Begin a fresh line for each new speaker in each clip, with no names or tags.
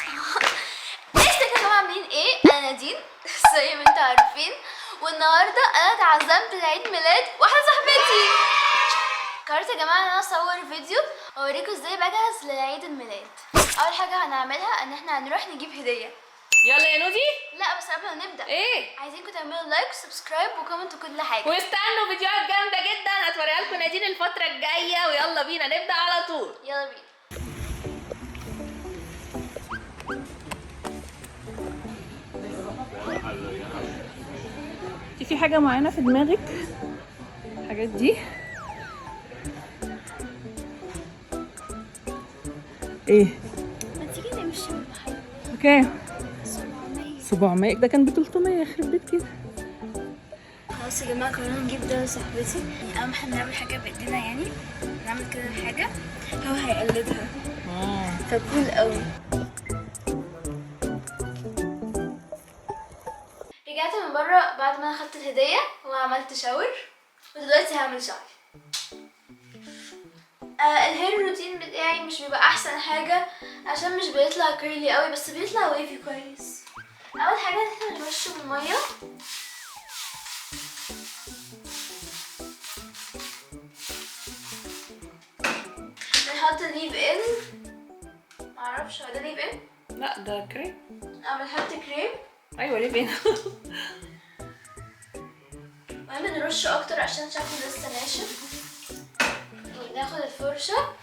ازيكم يا جماعه، عاملين ايه؟ انا نادين زي ما انتوا عارفين، والنهارده انا اتعزمت لعيد ميلاد واحده صاحبتي. قررت يا جماعه ان انا اصور فيديو اوريكم ازاي بجهز لعيد الميلاد. اول حاجه هنعملها ان احنا هنروح نجيب هديه.
يلا يا نودي.
لا بس قبل ما نبدا
ايه؟
عايزينكم تعملوا لايك وسبسكرايب وكومنت وكل حاجه،
واستنوا فيديوهات جامده جدا هتوريها لكم نادين الفتره الجايه، ويلا بينا نبدا على طول.
يلا بينا.
في حاجه معينه في دماغك؟ الحاجات دي ايه؟
ما تيجي نمشي بالحاجه.
اوكي.
700.
700 ده كان ب 300 يخرب بيت كده.
خلاص يا جماعه قررنا نجيب ده لصاحبتي. اهم حاجه نعمل حاجه بايدينا، يعني نعمل كده الحاجه هو هيقلدها فكول قوي. رجعت من بره بعد ما انا خدت الهديه وعملت شاور، ودلوقتي هعمل شعري. الهير روتين بتاعي مش بيبقى احسن حاجه عشان مش بيطلع كيرلي قوي، بس بيطلع ويفي كويس. اول حاجه احنا بنرشه بالميه، بنحط ليف ان. معرفش هو ده ليف ان؟
لا ده كريم.
بنحط كريم.
ايوه ليه بينا.
المهم نرشه اكتر عشان شكله لسه ناشف. وناخد الفرشه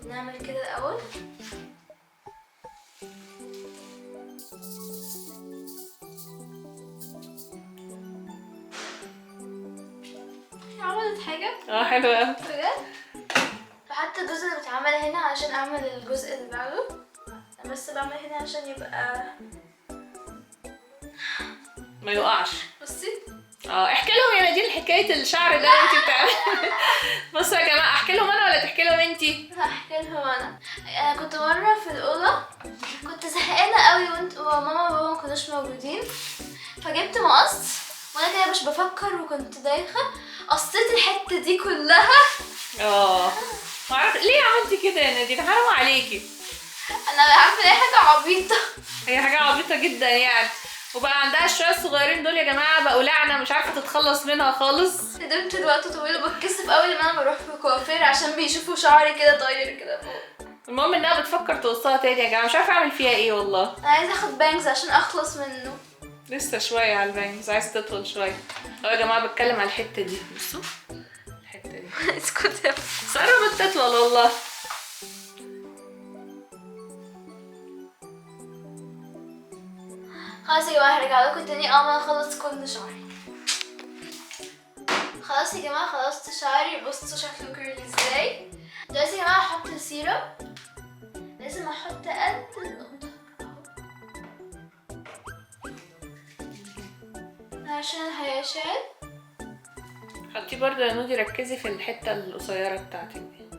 ونعمل كده الاول. عملت حاجه
حلوه قوي
بجد. فحتى الجزء اللي بيتعمل هنا عشان اعمل الجزء اللي بعده، أنا بس بعمل هنا عشان يبقى
ما يقعش.
بصي.
احكي لهم يا نادين حكايه الشعر ده اللي انت بتعمليه. بصوا يا جماعه، احكي لهم انا ولا تحكي لهم انتي؟
هحكي لهم انا كنت مره في الاوضه، كنت زهقانه قوي وماما وبابا ما كانوش موجودين، فجبت مقص وانا كده مش بفكر وكنت دايخه، قصيت الحته دي كلها.
ما اعرف ليه عملتي كده يا نادين، حرام عليكي.
انا عارفه ان هي حاجه عبيطه.
هي حاجه عبيطه جدا يعني، وبقى عندها الشويه الصغيرين دول يا جماعه بقوا لعنه مش عارفه تتخلص منها خالص.
ندمت الوقت طويل وبتكسف قوي لما انا بروح في كوافير عشان بيشوفوا شعري كده طاير كده فوق.
المهم انها بتفكر توصلها تاني يا جماعه، مش عارفه اعمل فيها ايه والله.
انا عايزه اخد بانجز عشان اخلص منه.
لسه شويه على البانجز، عايز تطول شويه. يا جماعه بتكلم على الحته دي، بصوا الحته دي.
اسكت يا
قربت تطول والله.
خلاص يا جماعه هرجع لكم تاني اول ما اخلص كل شعري. خلاص يا جماعه خلصت شعري، بصوا شكله كيرلي ازاي. دلوقتي يا جماعه هحط السيرم. لازم احط قد النقطه عشان الهياشات.
حطي برضه يا نودي، ركزي في الحته القصيره بتاعتك دي.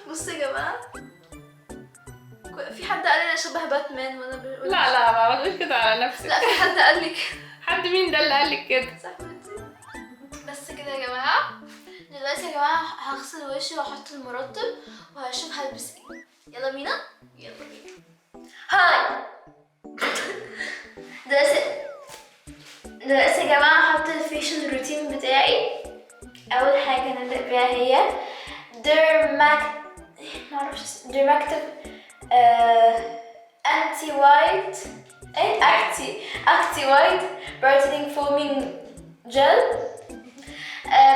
بصوا يا جماعه، في حد قال لي انا شبه باتمان وانا بقول
لا ما تقوليش كده على نفسك.
لا، في حد قال لي كده.
حد مين ده اللي قالك كده؟
صاحبتي. بس كده يا جماعه. دلوقتي يا جماعه هغسل وشي واحط المرطب وهشوف هلبس ايه. يلا بينا. هاي. دلوقتي يا جماعه هحط الفيشل روتين بتاعي. اول حاجه نبدا بيها هي ديرماكتيف انتي وايت اكتي وايت برايتنينج فومينج جل.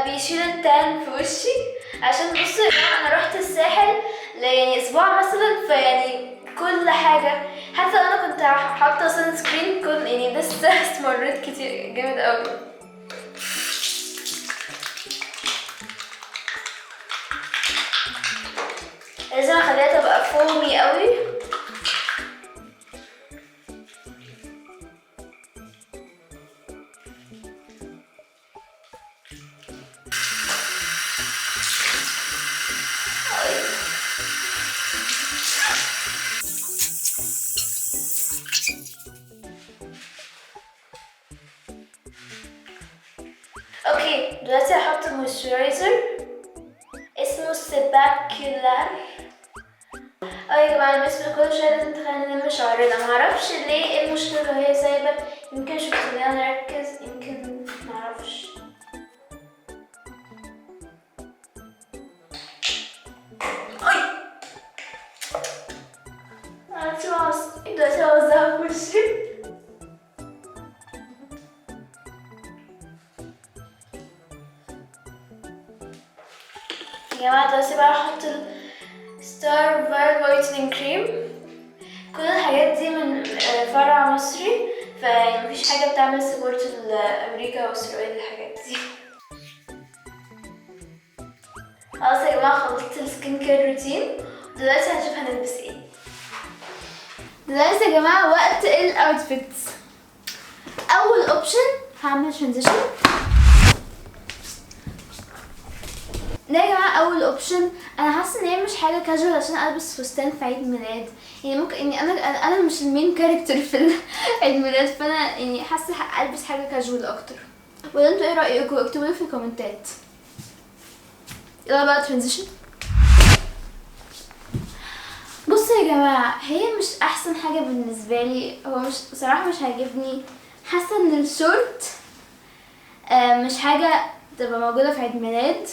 بيشيل التان في وشي. عشان بصوا يا جماعه انا رحت الساحل يعني اسبوع مثلا، فيعني كل حاجه حتى انا كنت حاطه سان سكرين كل يعني لسه استمريت كتير جامد قوي. لازم اخليها تبقى فومي قوي. اوكي دلوقتي هحط مويسترايزر اسمه سباكولار. يا جماعه المس كل شويه لازم تخلينا نلم شعرنا، معرفش ليه، ايه المشكله لو هي سايبه، يمكن مش بتخلينا نركز، يمكن معرفش. دلوقتي هوزعها في وشي. يا جماعة دلوقتي بقى هحط ستار فايل وايتنينج كريم. كل الحاجات دي من فرع مصري، فيعني مفيش حاجة بتعمل سبورت لأمريكا وإسرائيل الحاجات دي. خلاص يا جماعة خلصت السكين كير روتين، دلوقتي هنشوف هنلبس ايه. دلوقتي يا جماعة وقت الاوتفيتس. اول اوبشن هعمل ترانزيشن. ده يا جماعة اول اوبشن، انا حاسة ان هي مش حاجة كاجوال عشان البس فستان في عيد ميلاد، يعني ممكن اني انا مش المين كاركتر في عيد ميلاد، فانا يعني حاسة البس حاجة كاجوال اكتر. ولا انتوا ايه رأيكم؟ اكتبوا لي في الكومنتات. يلا بقى ترانزيشن. بصوا يا جماعة هي مش احسن حاجة بالنسبة لي، هو مش بصراحة مش عاجبني، حاسة ان الشورت مش حاجة تبقى موجودة في عيد ميلاد،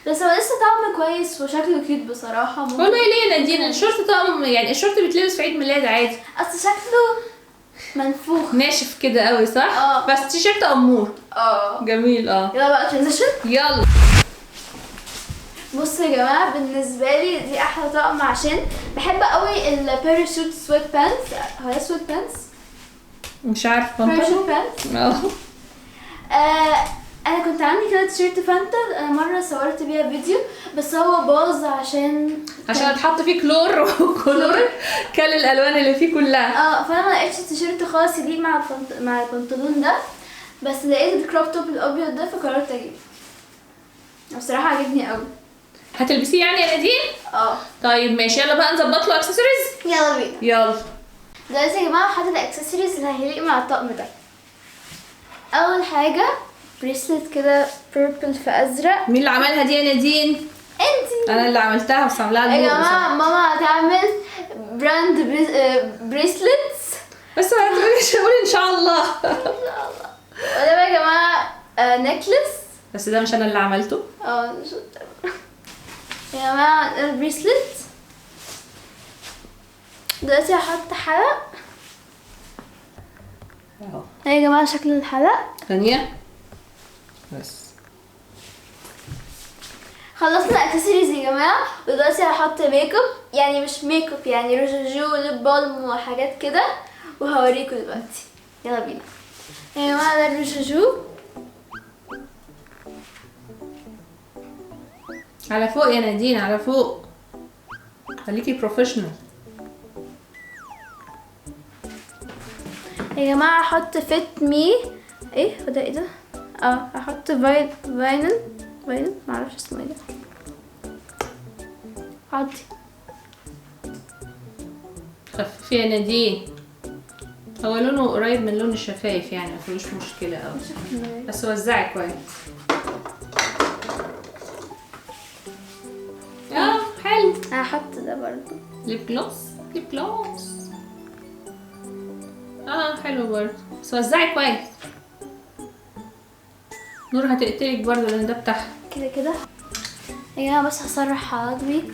بس هو لسه طعم كويس وشكله كيوت بصراحة.
والله ليه يا نادين الشورت طعم، يعني الشورت بيتلبس في عيد ميلاد عادي،
اصل شكله منفوخ
ناشف كده قوي صح؟ بس تيشيرت امور جميل.
يلا بقى ترانزيشن.
يلا
بصوا يا جماعه بالنسبه لي دي احلى طقم، عشان بحب قوي الباراشوت سويت بانس. هو سويت بانس
مش عارفه
باراشوت بانس. انا كنت عندي كده تيشيرت فانتا، انا مره صورت بيها فيديو بس هو باظ عشان
اتحط فيه كلور وكلور كل الالوان اللي فيه كلها.
فانا ما لقيتش التيشيرت خالص يليق مع البنطلون ده، بس لقيت الكروب توب الابيض ده فقررت اجيبه. بصراحه عجبني قوي.
هتلبسيه يعني يا نادين؟ طيب ماشي، يلا بقى نظبط له اكسسوارز.
يلا بينا.
يلا
دلوقتي يا جماعه هحط الاكسسوارز اللي هيليق مع الطقم ده. اول حاجه بريسلت كده بيربل في ازرق.
مين اللي عملها دي يا نادين؟
انتي.
انا اللي عملتها بس عاملاها
يا جماعه ماما هتعمل براند بريسلتس،
بس ما تقوليش، قولي ان شاء الله.
ان شاء الله. وده بقى يا جماعه نكلس،
بس ده مش انا اللي عملته.
يا جماعه البريسلت. دلوقتي هحط حلق
اهو.
يا جماعه شكل الحلق.
ثانيه بس.
خلصنا الاكسسوارز يا جماعه، ودلوقتي هحط ميك اب، يعني مش ميك اب يعني روجاجو وليب بالم وحاجات كده، وهوريكم دلوقتي. يلا بينا يا جماعه. ده الروجاجو
على فوق يا نادين، على فوق، خليكي بروفيشنال.
يا جماعه هحط فيت مي. ايه هو ده؟ ايه ده؟ هحط فاينل معرفش اسمه ايه ده. عادي
خففي يا نادين، هو لونه قريب من لون الشفايف يعني مفيهوش مشكله قوي، بس وزعي كويس. حلو.
هحط ده برضه
ليب جلوس. حلو برضه، بس وزعي كويس. نور هتقتلك برضه لان ده بتاعها.
كده يا جماعه، بس هسرح حواجبي.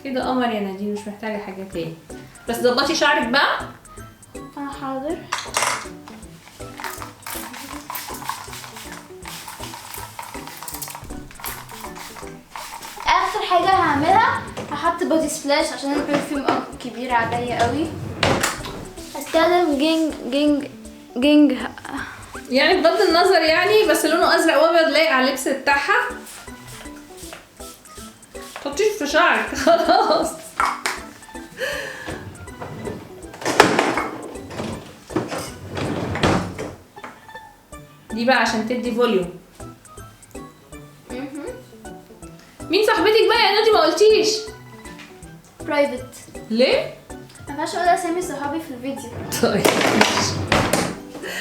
كده قمر يا نادين، مش محتاجه حاجه تاني، بس ظبطي شعرك بقى.
حاضر. اخر حاجه هعملها هحط بودي سبلاش عشان البرفيوم كبير عليا قوي. هستخدم جينج
يعني بغض النظر يعني، بس لونه ازرق وابيض لايق على اللبس بتاعها. تحطيش في شعرك خلاص. دي بقى عشان تدي فوليوم. مين صاحبتك بقى يا نودي؟ ما قلتيش.
برايفت.
ليه؟
ما ينفعش اقول اسامي صحابي في الفيديو.
طيب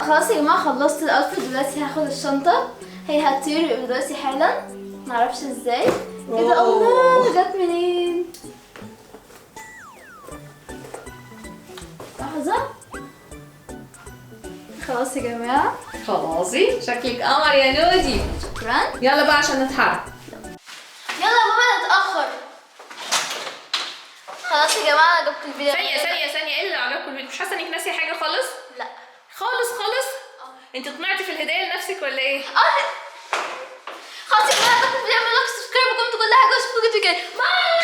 خلاص يا جماعه خلصت الاوتفيت، دلوقتي هاخد الشنطه هي هتطير دلوقتي حالا، معرفش ازاي. ايه ده؟
أوه.
الله، جت منين؟ لحظة. خلاص يا جماعة،
خلاصي شكلك قمر يا نودي.
شكرا.
يلا بقى عشان نتحرك.
يلا يا ماما نتأخر. خلاص يا جماعة، انا جبت الفيديو.
ثانية، ايه اللي عجبكم الفيديو؟ مش حاسة انك ناسية حاجة خالص؟
لا
خالص. انت طمعتي في الهدايا لنفسك ولا ايه؟
خلاص يا جماعة، جبت الفيديو، اعملوا لايك، سبسكرايب، وكومنت كل حاجة، واشوفكم فيديو جاي. باي.